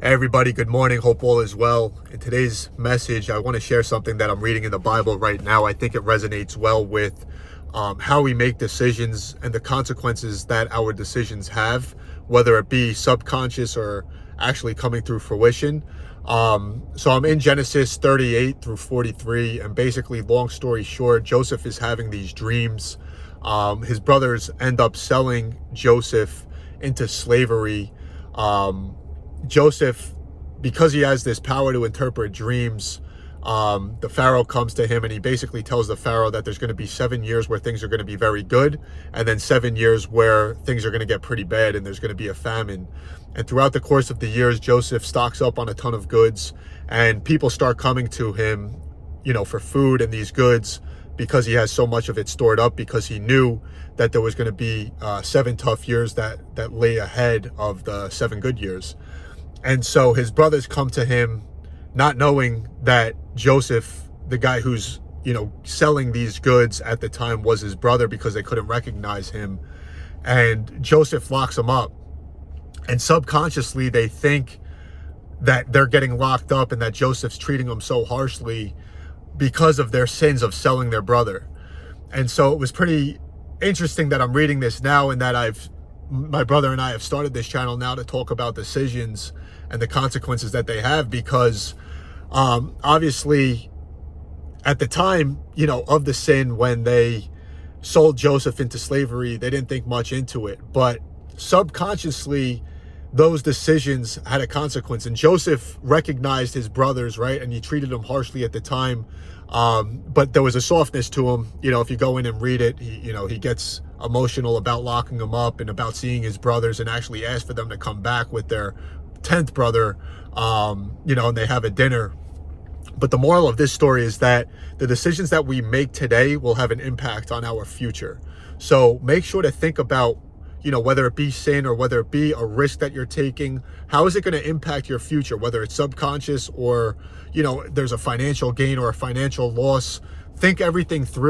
Hey everybody, good morning. Hope all is well. In today's message, I want to share something that I'm reading in the Bible right now. I think it resonates well with how we make decisions and the consequences that our decisions have, whether it be subconscious or actually coming through fruition. So I'm in Genesis 38 through 43, and basically, long story short, Joseph is having these dreams. His brothers end up selling Joseph into slavery. Joseph, because he has this power to interpret dreams, the Pharaoh comes to him and he basically tells the Pharaoh that there's going to be 7 years where things are going to be very good, and then 7 years where things are going to get pretty bad and there's going to be a famine. And throughout the course of the years, Joseph stocks up on a ton of goods, and people start coming to him, for food and these goods, because he has so much of it stored up, because he knew that there was going to be 7 tough years that lay ahead of the 7 good years. And so his brothers come to him, not knowing that Joseph, the guy who's, selling these goods at the time, was his brother, because they couldn't recognize him. And Joseph locks them up. And subconsciously, they think that they're getting locked up and that Joseph's treating them so harshly because of their sins of selling their brother. And so it was pretty interesting that I'm reading this now, and that my brother and I have started this channel now to talk about decisions and the consequences that they have, because obviously at the time, of the sin, when they sold Joseph into slavery, they didn't think much into it, but subconsciously those decisions had a consequence. And Joseph recognized his brothers, right? And he treated them harshly at the time, but there was a softness to him. If you go in and read it, he gets emotional about locking them up and about seeing his brothers, and actually asked for them to come back with their 10th brother, and they have a dinner. But the moral of this story is that the decisions that we make today will have an impact on our future. So make sure to think about, whether it be sin or whether it be a risk that you're taking, how is it going to impact your future, whether it's subconscious or, there's a financial gain or a financial loss. Think everything through.